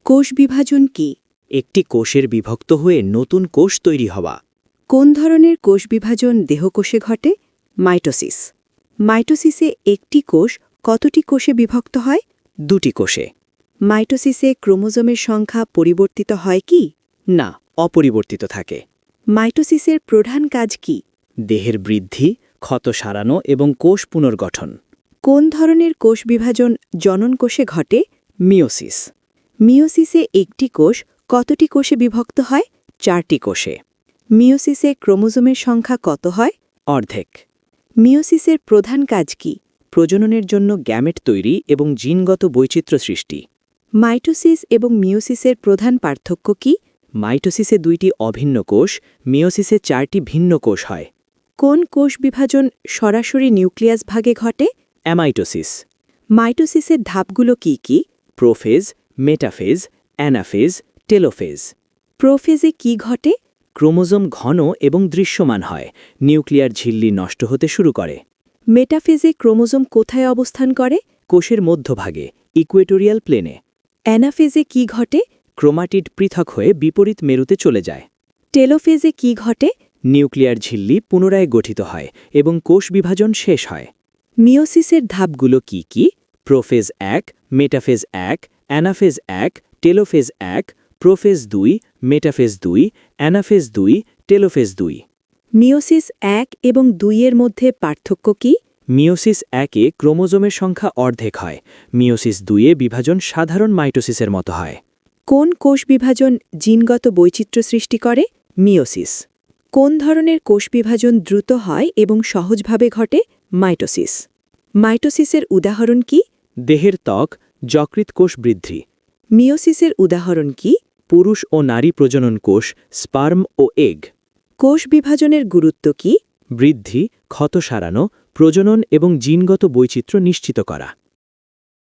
কোষ বিভাজন কি? একটি কোষের বিভক্ত হয়ে নতুন কোষ তৈরি হওয়া। কোন ধরনের কোষ বিভাজন দেহকোষে ঘটে? মাইটোসিস। মাইটোসিসে একটি কোষ কতটি কোষে বিভক্ত হয়? 2টি কোষে। মাইটোসিসে ক্রোমোজোমের সংখ্যা পরিবর্তিত হয় কি? না, অপরিবর্তিত থাকে। মাইটোসিসের প্রধান কাজ কি? দেহের বৃদ্ধি, ক্ষত সারানো এবং কোষ পুনর্গঠন। কোন ধরনের কোষ বিভাজন জনন কোষে ঘটে? মিওসিস। মিওসিসে একটি কোষ কতটি কোষে বিভক্ত হয়? 4টি কোষে। মিওসিসে ক্রোমোজোমের সংখ্যা কত হয়? অর্ধেক। মিওসিসের প্রধান কাজ কি? প্রজননের জন্য গ্যামেট তৈরি এবং জিনগত বৈচিত্র্য সৃষ্টি। মাইটোসিস এবং মিওসিসের প্রধান পার্থক্য কি? মাইটোসিসে 2টি অভিন্ন কোষ, মিওসিসে 4টি ভিন্ন কোষ হয়। কোন কোষ বিভাজন সরাসরি নিউক্লিয়াস ভাগে ঘটে? অ্যামাইটোসিস। মাইটোসিসের ধাপগুলো কি কি? Prophase, metaphase, anaphase, telophase. প্রোফেজে কি ঘটে? ক্রোমোজোম ঘন এবং দৃশ্যমান হয়, নিউক্লিয়ার ঝিল্লি নষ্ট হতে শুরু করে। মেটাফেজে ক্রোমোজোম কোথায় অবস্থান করে? কোষের মধ্যভাগে, ইকুয়েটোরিয়াল প্লেনে। অ্যানাফেজে কি ঘটে? ক্রোমাটিড পৃথক হয়ে বিপরীত মেরুতে চলে যায়। টেলোফেজে কি ঘটে? নিউক্লিয়ার ঝিল্লি পুনরায় গঠিত হয় এবং কোষ বিভাজন শেষ হয়। মিওসিসের ধাপগুলো কি কি? Prophase 1, metaphase 1, anaphase 1, telophase 1, prophase 2, metaphase 2, anaphase 2, telophase 2। Meiosis 1 এবং 2 এর মধ্যে পার্থক্য কি? মিওসিস 1-এ ক্রোমোজোমের সংখ্যা অর্ধেক হয়, মিওসিস 2-এ বিভাজন সাধারণ মাইটোসিসের মতো হয়। কোন কোষ বিভাজন জিনগত বৈচিত্র্য সৃষ্টি করে? মিওসিস। কোন ধরনের কোষ বিভাজন দ্রুত হয় এবং সহজভাবে ঘটে? মাইটোসিস। মাইটোসিসের উদাহরণ কি? দেহের ত্বক, যকৃৎ কোষ বৃদ্ধি। মিওসিসের উদাহরণ কি? পুরুষ ও নারী প্রজনন কোষ, স্পার্ম ও এগ। কোষ বিভাজনের গুরুত্ব কি? বৃদ্ধি, ক্ষত সারানো, প্রজনন এবং জিনগত বৈচিত্র্য নিশ্চিত করা।